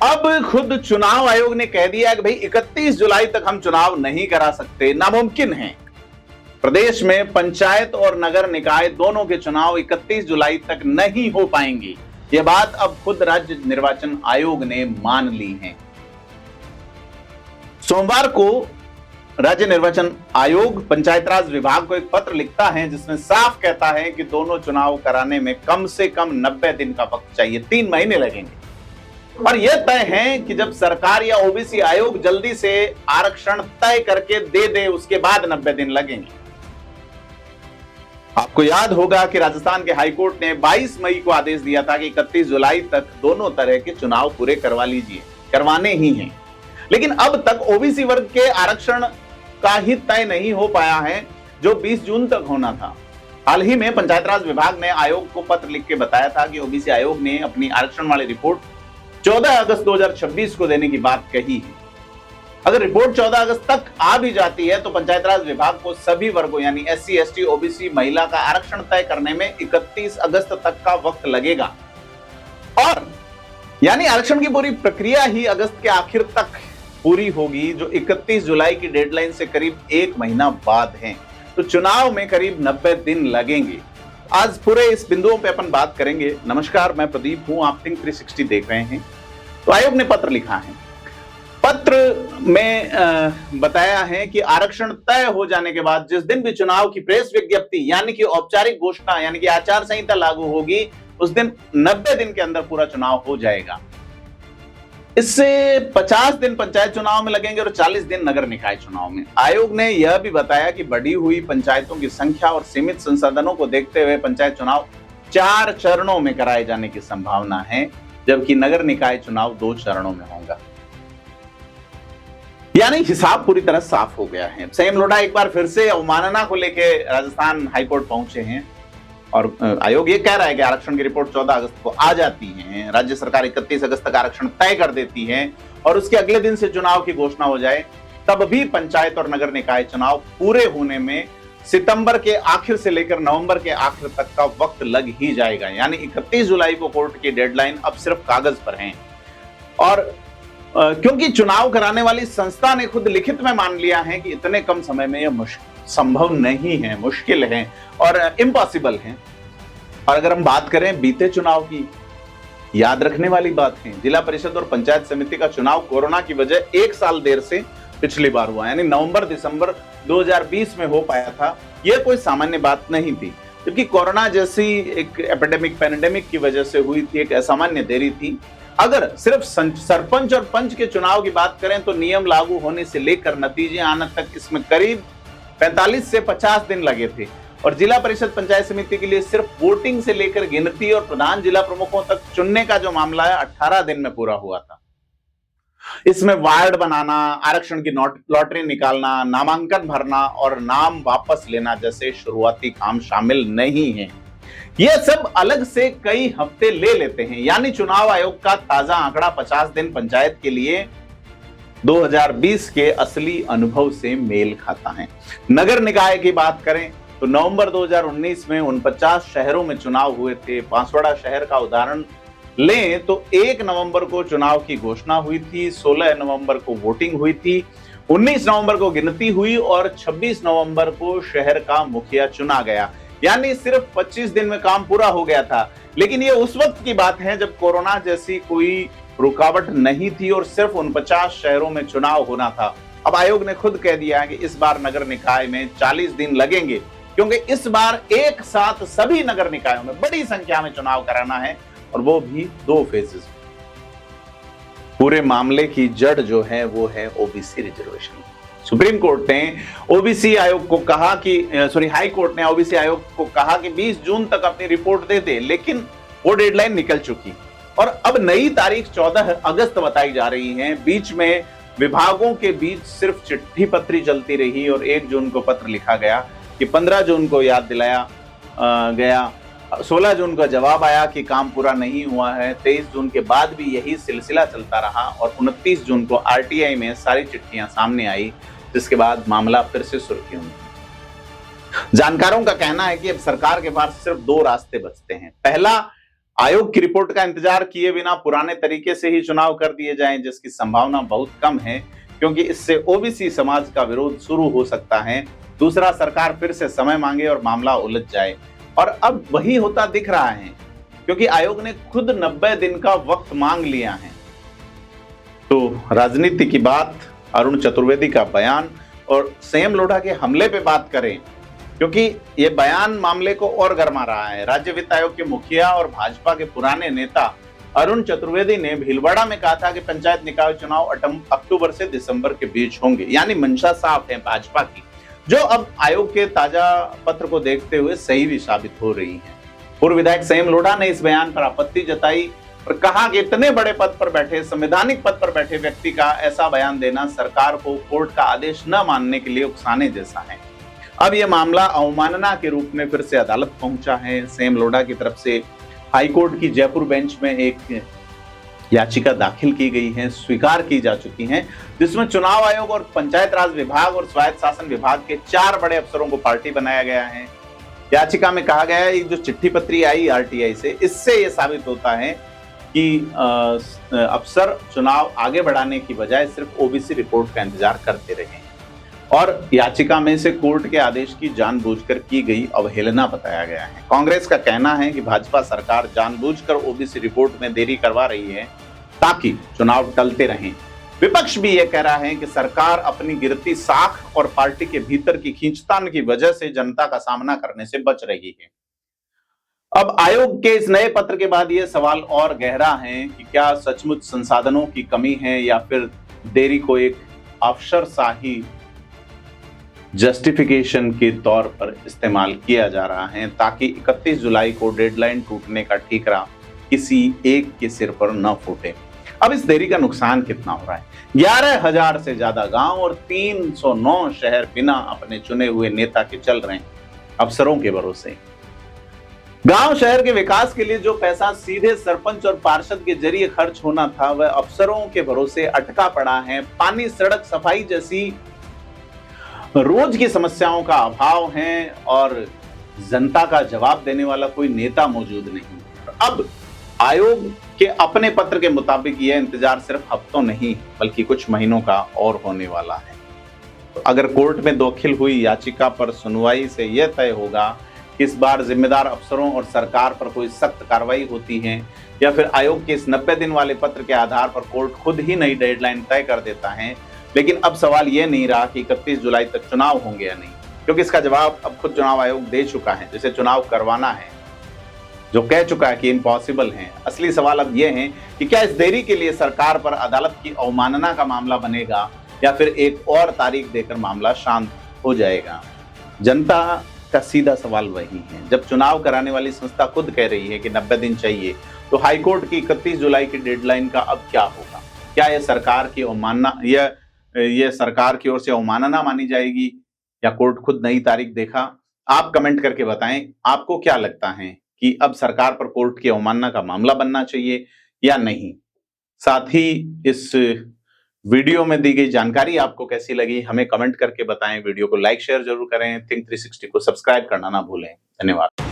अब खुद चुनाव आयोग ने कह दिया कि भाई 31 जुलाई तक हम चुनाव नहीं करा सकते, नामुमकिन है। प्रदेश में पंचायत और नगर निकाय दोनों के चुनाव 31 जुलाई तक नहीं हो पाएंगे। यह बात अब खुद राज्य निर्वाचन आयोग ने मान ली है। सोमवार को राज्य निर्वाचन आयोग पंचायत राज विभाग को एक पत्र लिखता है जिसमें साफ कहता है कि दोनों चुनाव कराने में कम से कम 90 दिन का वक्त चाहिए, 3 महीने लगेंगे। और यह तय है कि जब सरकार या ओबीसी आयोग जल्दी से आरक्षण तय करके दे दे उसके बाद 90 दिन लगेंगे। आपको याद होगा कि राजस्थान के हाईकोर्ट ने 22 मई को आदेश दिया था कि 31 जुलाई तक दोनों तरह के चुनाव पूरे करवा लीजिए, करवाने ही हैं। लेकिन अब तक ओबीसी वर्ग के आरक्षण का ही तय नहीं हो पाया है जो 20 जून तक होना था। हाल ही में पंचायत राज विभाग ने आयोग को पत्र लिख के बताया था कि ओबीसी आयोग ने अपनी आरक्षण वाली रिपोर्ट 14 अगस्त 2026 को देने की बात कही है। अगर रिपोर्ट 14 अगस्त तक आ भी जाती है तो पंचायत राज विभाग को सभी वर्गों यानी एससी, एसटी, ओबीसी, महिला का आरक्षण तय करने में 31 अगस्त तक का वक्त लगेगा। और यानी आरक्षण की पूरी प्रक्रिया ही अगस्त के आखिर तक पूरी होगी, जो 31 जुलाई की डेडलाइन से करीब 1 महीना बाद है। तो चुनाव में करीब 90 दिन लगेंगे। आज पूरे इस बिंदुओं पे अपन बात करेंगे। नमस्कार, मैं प्रदीप हूं, आप थिंक 360 देख रहे हैं। तो आयोग ने पत्र लिखा है। पत्र में बताया है कि आरक्षण तय हो जाने के बाद जिस दिन भी चुनाव की प्रेस विज्ञप्ति यानी कि औपचारिक घोषणा यानी कि आचार संहिता लागू होगी, उस दिन 90 दिन के अंदर पूरा चुनाव हो जाएगा। इससे 50 दिन पंचायत चुनाव में लगेंगे और 40 दिन नगर निकाय चुनाव में। आयोग ने यह भी बताया कि बढ़ी हुई पंचायतों की संख्या और सीमित संसाधनों को देखते हुए पंचायत चुनाव 4 चरणों में कराए जाने की संभावना है, जबकि नगर निकाय चुनाव 2 चरणों में होगा। यानी हिसाब पूरी तरह साफ हो गया है। संयम लोढ़ा एक बार फिर से अवमानना को लेकर राजस्थान हाईकोर्ट पहुंचे हैं और आयोग ये कह रहा है कि आरक्षण की रिपोर्ट 14 अगस्त को आ जाती है, राज्य सरकार 31 अगस्त तक आरक्षण तय कर देती है और उसके अगले दिन से चुनाव की घोषणा हो जाए, तब भी पंचायत और नगर निकाय चुनाव पूरे होने में सितंबर के आखिर से लेकर नवंबर के आखिर तक का वक्त लग ही जाएगा। यानी 31 जुलाई को कोर्ट की डेडलाइन अब सिर्फ कागज पर है। और क्योंकि चुनाव कराने वाली संस्था ने खुद लिखित में मान लिया है कि इतने कम समय में यह संभव नहीं है, मुश्किल है और इम्पॉसिबल है। और अगर हम बात करें बीते चुनाव की, याद रखने वाली बात है, जिला परिषद और पंचायत समिति का चुनाव कोरोना की वजह 1 साल देर से पिछली बार हुआ, यानी नवंबर दिसंबर 2020 में हो पाया था। यह कोई सामान्य बात नहीं थी, क्योंकि कोरोना जैसी एक एपिडेमिक पैंडेमिक की वजह से हुई थी, एक असामान्य देरी थी। अगर सिर्फ सरपंच और पंच के चुनाव की बात करें तो नियम लागू होने से लेकर नतीजे आने तक इसमें करीब 45 से 50 दिन लगे थे। और जिला परिषद पंचायत समिति के लिए सिर्फ वोटिंग से लेकर गिनती और प्रधान जिला प्रमुखों तक चुनने का जो मामला है 18 दिन में पूरा हुआ था। इसमें वार्ड बनाना, आरक्षण की लॉटरी निकालना, नामांकन भरना और नाम वापस लेना जैसे शुरुआती काम शामिल नहीं है। यह सब अलग से कई हफ्ते ले लेते हैं। यानी चुनाव आयोग का ताजा आंकड़ा 50 दिन पंचायत के लिए 2020 के असली अनुभव से मेल खाता है। नगर निकाय की बात करें तो नवंबर 2019 में 49 शहरों में चुनाव हुए थे। बांसवाड़ा शहर का उदाहरण लें तो 1 नवंबर को चुनाव की घोषणा हुई थी, 16 नवंबर को वोटिंग हुई थी, 19 नवंबर को गिनती हुई और 26 नवंबर को शहर का मुखिया चुना गया। यानी सिर्फ 25 दिन में काम पूरा हो गया था। लेकिन ये उस वक्त की बात है जब कोरोना जैसी कोई रुकावट नहीं थी और सिर्फ 49 शहरों में चुनाव होना था। अब आयोग ने खुद कह दिया है कि इस बार नगर निकाय में 40 दिन लगेंगे, क्योंकि इस बार एक साथ सभी नगर निकायों में बड़ी संख्या में चुनाव कराना है और वो भी 2 फेजेस। पूरे मामले की जड़ जो है वो है ओबीसी रिजर्वेशन। सुप्रीम कोर्ट ने ओबीसी आयोग को कहा कि हाई कोर्ट ने ओबीसी आयोग को कहा कि 20 जून तक अपनी रिपोर्ट दे दे, लेकिन वो डेडलाइन निकल चुकी और अब नई तारीख 14 अगस्त बताई जा रही है। बीच में विभागों के बीच सिर्फ चिट्ठी पत्री चलती रही और 1 जून को पत्र लिखा गया कि 15 जून को याद दिलाया गया, 16 जून का जवाब आया कि काम पूरा नहीं हुआ है। 23 जून के बाद भी यही सिलसिला चलता रहा और 29 जून को आरटीआई में सारी चिट्ठियां सामने आई, जिसके बाद मामला फिर से सुर्खियों में। जानकारों का कहना है कि अब सरकार के पास सिर्फ 2 रास्ते बचते हैं। पहला, आयोग की रिपोर्ट का इंतजार किए बिना पुराने तरीके से ही चुनाव कर दिए जाएं, जिसकी संभावना बहुत कम है, क्योंकि इससे ओबीसी समाज का विरोध शुरू हो सकता है। दूसरा, सरकार फिर से समय मांगे और मामला उलझ जाए, और अब वही होता दिख रहा है, क्योंकि आयोग ने खुद 90 दिन का वक्त मांग लिया है। तो राजनीति की बात, अरुण चतुर्वेदी का बयान और संयम लोढ़ा के हमले पे बात करें, क्योंकि ये बयान मामले को और गरमा रहा है। राज्य वित्त आयोग के मुखिया और भाजपा के पुराने नेता अरुण चतुर्वेदी ने भीलवाड़ा में कहा था कि पंचायत निकाय चुनाव अक्टूबर से दिसंबर के बीच होंगे, यानी मंशा साफ है भाजपा की, जो अब आयोग के ताजा पत्र को देखते हुए सही भी साबित हो रही है। पूर्व विधायक संयम लोढ़ा ने इस बयान पर आपत्ति जताई और कहा कि इतने बड़े पद पर बैठे, संवैधानिक पद पर बैठे व्यक्ति का ऐसा बयान देना सरकार को कोर्ट का आदेश न मानने के लिए उकसाने जैसा है। अब यह मामला अवमानना के रूप में फिर से अदालत पहुंचा है। संयम लोढ़ा की तरफ से हाईकोर्ट की जयपुर बेंच में एक याचिका दाखिल की गई है, स्वीकार की जा चुकी है, जिसमें चुनाव आयोग और पंचायत राज विभाग और स्वायत्त शासन विभाग के 4 बड़े अफसरों को पार्टी बनाया गया है। याचिका में कहा गया है, जो चिट्ठी पत्री आई आरटीआई से, इससे यह साबित होता है कि अफसर चुनाव आगे बढ़ाने की बजाय सिर्फ ओबीसी रिपोर्ट का इंतजार करते रहे, और याचिका में से कोर्ट के आदेश की जानबूझकर की गई अवहेलना बताया गया है। कांग्रेस का कहना है कि भाजपा सरकार जानबूझकर ओबीसी रिपोर्ट में देरी करवा रही है ताकि चुनाव टलते रहें। विपक्ष भी यह कह रहा है कि सरकार अपनी गिरती साख और पार्टी के भीतर की खींचतान की वजह से जनता का सामना करने से बच रही है। अब आयोग के इस नए पत्र के बाद यह सवाल और गहरा है कि क्या सचमुच संसाधनों की कमी है या फिर देरी को एक अफसरशाही जस्टिफिकेशन के तौर पर इस्तेमाल किया जा रहा है, ताकि 31 जुलाई को डेडलाइन टूटने का ठीकरा किसी एक के सिर पर न फूटे। अब इस देरी का नुकसान कितना हो रहा है? 11,000 से ज्यादा गांव और 309 शहर बिना अपने चुने हुए नेता के चल रहे हैं, अफसरों के भरोसे। गांव शहर के विकास के लिए जो पैसा सीधे सरपंच और पार्षद के जरिए खर्च होना था, वह अफसरों के भरोसे अटका पड़ा है। पानी, सड़क, सफाई जैसी रोज की समस्याओं का अभाव है और जनता का जवाब देने वाला कोई नेता मौजूद नहीं। अब आयोग के अपने पत्र के मुताबिक यह इंतजार सिर्फ हफ्तों नहीं बल्कि कुछ महीनों का और होने वाला है। तो अगर कोर्ट में दाखिल हुई याचिका पर सुनवाई से यह तय होगा कि इस बार जिम्मेदार अफसरों और सरकार पर कोई सख्त कार्रवाई होती है, या फिर आयोग के इस 90 दिन वाले पत्र के आधार पर कोर्ट खुद ही नई डेडलाइन तय कर देता है। लेकिन अब सवाल यह नहीं रहा कि 31 जुलाई तक चुनाव होंगे या नहीं, क्योंकि इसका जवाब अब खुद चुनाव आयोग दे चुका है, जिसे चुनाव करवाना है, जो कह चुका है कि इम्पॉसिबल है। असली सवाल अब यह है कि क्या इस देरी के लिए सरकार पर अदालत की अवमानना का मामला बनेगा, या फिर एक और तारीख देकर मामला शांत हो जाएगा। जनता का सीधा सवाल वही है। जब चुनाव कराने वाली संस्था खुद कह रही है कि 90 दिन चाहिए, तो हाईकोर्ट की 31 जुलाई की डेडलाइन का अब क्या होगा? क्या यह सरकार की अवमानना, यह सरकार की ओर से अवमानना मानी जाएगी, या कोर्ट खुद नई तारीख देखा? आप कमेंट करके बताएं, आपको क्या लगता है कि अब सरकार पर कोर्ट की अवमानना का मामला बनना चाहिए या नहीं? साथ ही इस वीडियो में दी गई जानकारी आपको कैसी लगी, हमें कमेंट करके बताएं। वीडियो को लाइक शेयर जरूर करें। थिंक 360 को सब्सक्राइब करना ना भूलें। धन्यवाद।